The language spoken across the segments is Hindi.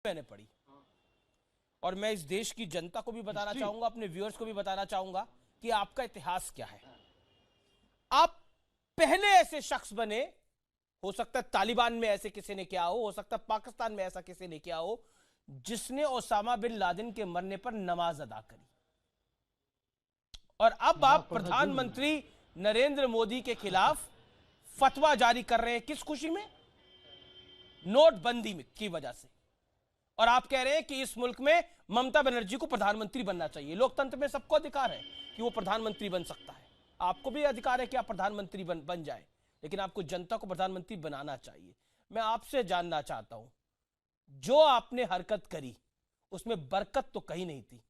मैंने पढ़ी और मैं इस देश की जनता को भी बताना चाहूंगा, अपने व्यूअर्स को भी बताना चाहूंगा कि आपका इतिहास क्या है। आप पहले ऐसे शख्स बने, हो सकता है तालिबान में ऐसे किसी ने किया हो सकता है पाकिस्तान में ऐसा किसी ने किया हो, जिसने ओसामा बिन लादेन के मरने पर नमाज अदा करी। और अब आप प्रधानमंत्री नरेंद्र मोदी के खिलाफ फतवा जारी कर रहे हैं। किस खुशी में? नोटबंदी की वजह से। और आप कह रहे हैं कि इस मुल्क में ममता बनर्जी को प्रधानमंत्री बनना चाहिए। लोकतंत्र में सबको अधिकार है कि वो प्रधानमंत्री बन सकता है, आपको भी अधिकार है कि आप प्रधानमंत्री बन जाए, लेकिन आपको जनता को प्रधानमंत्री बनाना चाहिए। मैं आपसे जानना चाहता हूं, जो आपने हरकत करी उसमें बरकत तो कहीं नहीं थी।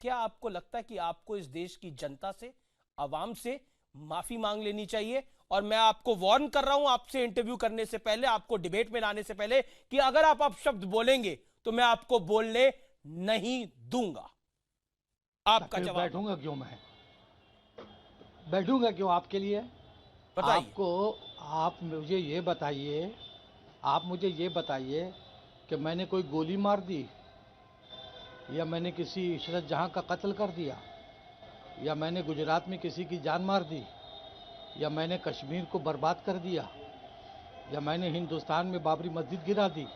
क्या आपको लगता है कि आपको इस देश की जनता से, आवाम से माफी मांग लेनी चाहिए? और मैं आपको वार्न कर रहा हूं, आपसे इंटरव्यू करने से पहले, आपको डिबेट में लाने से पहले, कि अगर आप अपशब्द बोलेंगे तो मैं आपको बोलने नहीं दूंगा। आपका जवाब। बैठूंगा क्यों? मैं बैठूंगा क्यों आपके लिए? बताइए। आप मुझे ये बताइए कि मैंने कोई गोली मार दी, या मैंने किसी इशरत जहां का कत्ल कर दिया, या मैंने गुजरात में किसी की जान मार दी, या मैंने कश्मीर को बर्बाद कर दिया, या मैंने हिंदुस्तान में बाबरी मस्जिद गिरा दी,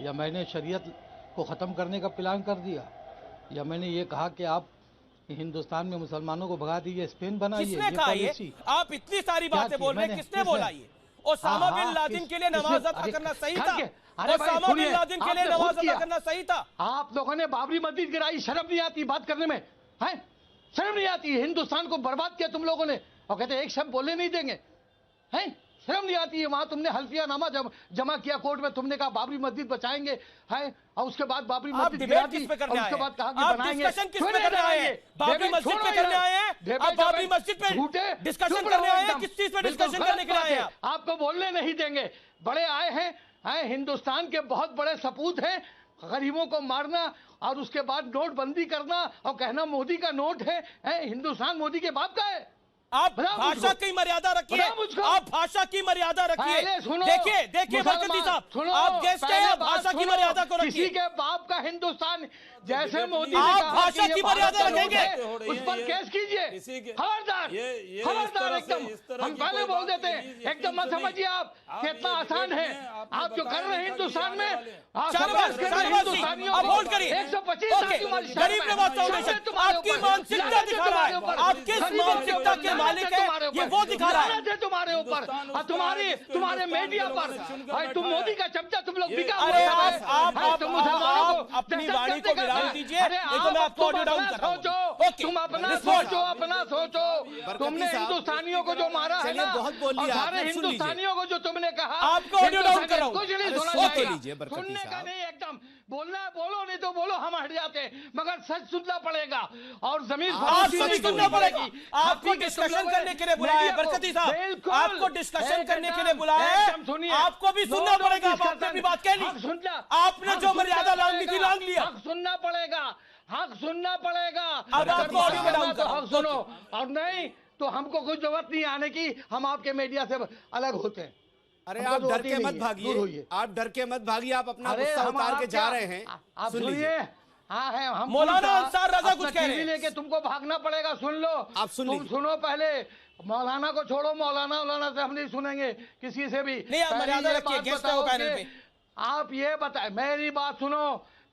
या मैंने शरीयत को ख़त्म करने का प्लान कर दिया, या मैंने ये कहा कि आप हिंदुस्तान में मुसलमानों को भगा दीजिए, स्पेन बनाइए? किसने कहा ये? आप इतनी सारी बातें बोल रहे हैं, किसने बोला ये? ओसामा बिन लादेन के लिए नमाज अदा करना सही था? ओसामा बिन लादेन के लिए नमाज अदा करना सही था? आप लोगों ने बाबरी मस्जिद गिराई, शर्म नहीं आती बात करने में? है शर्म नहीं आती? हिंदुस्तान को बर्बाद किया तुम लोगों ने, और कहते एक शब्द बोलने नहीं देंगे। हैं शर्म नहीं आती है? वहां तुमने हल्फियानामा जमा किया कोर्ट में, तुमने कहा बाबरी मस्जिद बचाएंगे, है, और उसके बाद बाबरी मस्जिद गिरा दी, और उसके बाद कहा कि बनाएंगे। डिस्कशन किस पे करने आए हैं? बाबरी मस्जिद पे करने आए हैं? आप बाबरी मस्जिद पे डिस्कशन करने आए हैं? किस चीज पे डिस्कशन करने के लिए आए हैं? आपको बोलने नहीं देंगे। बड़े आए हैं, हिंदुस्तान के बहुत बड़े सपूत हैं, गरीबों को मारना और उसके बाद नोटबंदी करना और कहना मोदी का नोट है। हिंदुस्तान मोदी के बाप का है। आप भाषा की मर्यादा रखिए, आप भाषा की मर्यादा रखिए। देखिए बरकती साहब, आप गेस्ट हैं, भाषा की मर्यादा को रखिए। किसी के बाप का हिंदुस्तान, जैसे मोदी आप भाषा की मर्यादा रखेंगे, उस पर केस कीजिए। खबरदार एकदम। हम पहले बोल देते हैं, एकदम मत समझिए आप कितना आसान है। आप जो कर रहे हैं हिंदुस्तान में, आप होल्ड करिए। 125 गरीब नवाज फाउंडेशन आपकी मानसिकता दिखा रहा है, आप किस मानसिकता के मालिक है ये वो दिखा रहा है। तुम्हारे ऊपर और तुम्हारे मीडिया पर, तुम मोदी का चमचा, तुम लोग बिका। अरे आप अपनी वाणी को विराम दीजिए, देखो मैं आपको ऑडियो डाउन कर रहा हूं। तुम अपना सोचो। तुमने हिंदुस्तानियों को जो मारा है ना, बहुत बोल लिया, सारे हिंदुस्तानियों को जो तुमने कहा, आपको ऑडियो डाउन कर रहा हूं। कुछ नहीं सुनने का नहीं, एकदम बोलना है बोलो, नहीं तो बोलो, हम हट जाते हैं, मगर सच सुनना पड़ेगा और जमीन सुनना पड़ेगी। आपको डिस्कशन करने के लिए बुलाया है बरकती साहब, आपको डिस्कशन करने के लिए बुलाया है, आपको भी सुनना पड़ेगा। आपने भी बात कह ली, आपने जो मर्यादा लांघनी थी लांघ लिया। हक सुनना पड़ेगा, हक सुनना पड़ेगा। अब आपको ऑडियो में डाउन कर रहा हूं, हक सुनो, और नहीं तो हमको कोई जरूरत नहीं आने की, हम आपके मीडिया से अलग होते हैं। अरे आप डर के मत भागिए, आप डर के मत भागिए, आप अपना गुस्सा उतार के जा रहे हैं। आप सुनिए। हाँ है, हम मौलाना अंसार रजा कुछ कह रहे हैं, लेके तुमको भागना पड़ेगा। सुन लो, आप सुनो पहले। मौलाना को छोड़ो, मौलाना से हम नहीं सुनेंगे किसी से भी। नहीं, आप मर्यादा रखिए, गेस्ट है वो पैनल पे। आप ये बताए, मेरी बात सुनो,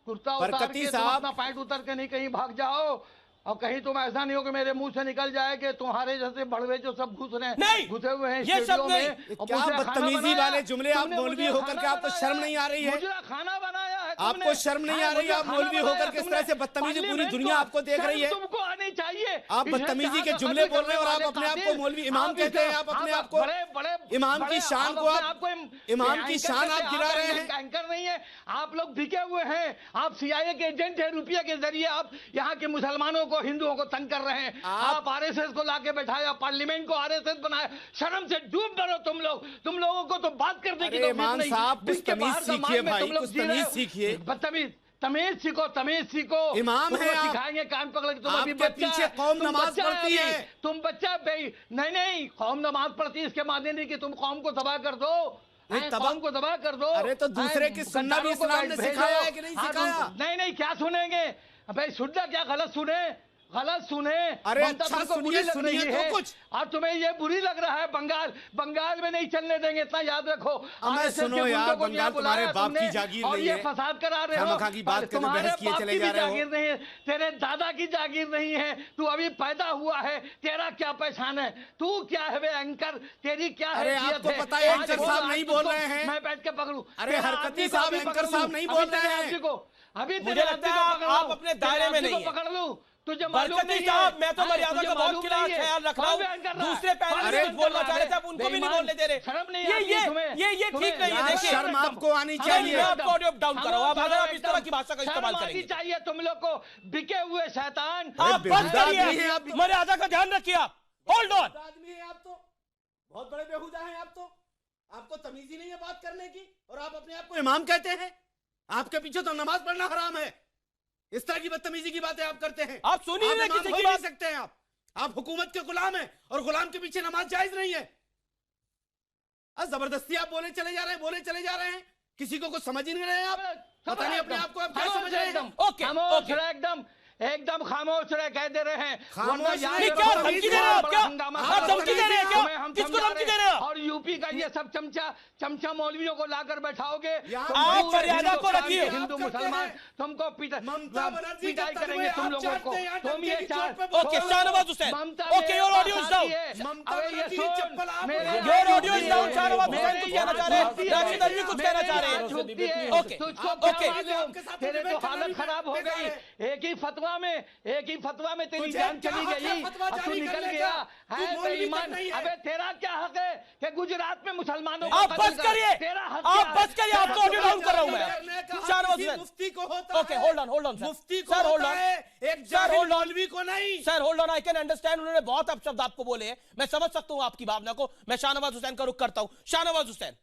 कुर्ता उतार के तुम अपना पैंट उतर के नहीं कहीं भाग जाओ, और कहीं तुम ऐसा नहीं हो कि मेरे मुंह से निकल जाए कि तुम्हारे जैसे बड़वे जो सब घुसे हुए हैं ये सब नहीं। क्या बदतमीजी वाले जुमले, आप मौलवी होकर के आपको शर्म नहीं आ रही है? मुझे खाना बनाया है, आपको शर्म नहीं आ रही है? आप मौलवी होकर किस तरह से बदतमीजी, पूरी दुनिया आपको देख रही है। तुमको आनी चाहिए। आप बदतमीजी के जुमले बोल रहे हैं और आप अपने आप को मौलवी इमाम कहते हैं। आप अपने आप को इमाम की शान को, इमाम की शान आप गिरा रहे हैं। एंकर नहीं है, आप लोग बिके हुए हैं, आप सीआईए के एजेंट है। रुपये के जरिए आप यहाँ के मुसलमानों को, हिंदुओं को तंग कर रहे हैं। आप आरएसएस को लाके बैठाया, पार्लियामेंट को आरएसएस बनाया। शर्म से डूब डरो तुम लोग। तुम लोगों को तो बात करने की इमाम साहब कुछ तमीज सीखिए भाई, कुछ तमीज सीखिए। तमीज सीखो। इमाम है आप, सिखाएंगे कान पकड़ के। तुम अभी पीछे कौम नमाज पढ़ती है, तुम बच्चा नहीं, कौम नमाज पढ़ती है, इसके माने नहीं कि तुम कौम को तबाह कर दो। नहीं, तब कौम को तबाह कर दो। अरे तो दूसरे की सुनना भी इस्लाम ने सिखाया है कि नहीं सिखाया? नहीं, क्या सुनेंगे भाई? सुनना क्या? गलत सुने। अरे ममता अच्छा तुमको बुरी लग सुनिए रही तो है कुछ। और तुम्हें ये बुरी लग रहा है। बंगाल में नहीं चलने देंगे, इतना याद रखो। हमें सुनो यार, बंगाल तुम्हारे बाप की जागीर और नहीं ये है। फसाद करा रहे हो। खामखा की बात करके तुम्हारे बहस किए बाप चले की जा भी रहे हो। जागीर नहीं है, तेरे दादा की जागीर नहीं है। तू अभी पैदा हुआ है, तेरा क्या पहचान है? तू क्या है वे एंकर? तेरी क्या अरे हैसियत आपको है? पता है आज एंकर बोल, साहब आज नहीं तुझको बोल रहे हैं। मैं बैठ के पकड़ू? अरे तेरा हरकती आदमी को साहब, अभी एंकर पकड़ लूं। साहब नहीं अभी बोल तेरे रहे हैं। आदमी को, अभी मुझे तेरे लगता आदमी है को पकड़ आप लूं। अपने तेरे दायरे में आदमी को नहीं है। पकड़ लूं। तुझे मालूम बरकत नहीं साहब, है। मैं तो मर्यादा तुझे का बहुत मालूम खिलाफ नहीं है। ख्याल रख रहा कौन बयान कर हूँ। रहा है? दूसरे कौन पैनलिस्ट बयान बोलना कर चाह रहा रहे थे, है? आप उनको भी नहीं बेईमान, बोलने दे रहे। शर्म नहीं आती है तुम्हें? ये ठीक नहीं है। यार, देखिए, शर्म आपको आनी चाहिए। मैं आपको ऑडियो डाउन कर रहा हूं। अगर आप इस तरह की भाषा का इस्तेमाल शर्म आनी करेंगे, चाहिए तुम लोग को, बिके हुए शैतान। आप बस बेहुदा आदमी करिए, हैं आप। मर्यादा का ध्यान रखिए। आप होल्ड ऑन। आदमी है आप, तो बहुत बड़े बेहुदा हैं आप। तो आपको तमीज ही नहीं है बात करने की, और आप अपने आप को इमाम कहते हैं। आपके पीछे तो नमाज पढ़ना हराम है। इस तरह की बदतमीजी की बातें आप करते हैं। आप सुनिए ना इमाम किसी हो की ही नहीं बात। सकते हैं आप हुकूमत के गुलाम हैं, और गुलाम के पीछे नमाज जायज नहीं है। जबरदस्ती आप बोले चले जा रहे हैं। किसी को कुछ समझ ही नहीं रहे हैं आप। पता नहीं अपने आप को आप क्या समझ रहे हैं। ओके, खामोश ओके। रहे, एकदम खामोश रहे, कह दे रहे हैं। खामोश वरना यहाँ नहीं, पे क्या बहुत धमकी दे बड़ा रहे हो आप? क्या हंगामा आप धमकी दे रहे हैं क्या? तुम्हें हम किसको समझा धमकी दे रहे हैं? और यूपी का ये सब चमचा मौलवियों को लाकर बैठाओगे। यहाँ तुम आप पूरे मर्यादा को हिंदुस्तान रखिए। के हिंदू आप करते मुसलमान हैं। तुमको ममता बनर्जी पिटाई का करेंगे तुम आप लोगों को। चाहते हैं यहाँ तुम ये डंके की चार चोट पे okay, Shahnawaz Hussain. Okay, your audio is down. Mamata अबे ये बनर्जी की सुन, चप्पल आप मेरे उठाइए। Your audio is down. Shahnawaz Hussain मेरे कुछ यहाँ कहना चाह रहे हैं, झुकती है। राशिद अल्वी कुछ कहना चाह रहे हैं। मेरे यहाँ झुकती है। ओके, तुझको ओके। क्या मालूम? आपके साथ तेरे तो डिबेट करना हालत भी खराब हो बेकार गई। है। एक ही फतवा में तेरी तुझे जान क्या चली हक है गई फतवा और तू जारी निकल करने गया का? तू है मौलवी तक बेईमान। नहीं है। अबे तेरा क्या हक है कि गुजरात में मुसलमानों को आप कत्ल बस कर? करिए, तेरा हक आप क्या बस है? करिए। आपको ऑडियो डाउन कर रहा हूं मैं। करने का हक शाहनवाज किसी हुसैन। मुफ्ती को होता ओके, है। होल्ड ऑन मुफ्ती को सर, होल्ड होता ऑन। है, एक सर, जाहिल hold on. मौलवी को नहीं। Sir hold on, I can understand. उन्होंने बहुत अपशब्द आपको बोले हैं, मैं समझ सकता हूं आपकी भावना को। मैं शाहनवाज हुसैन का रुख करता हूं। शाहनवाज हुसैन,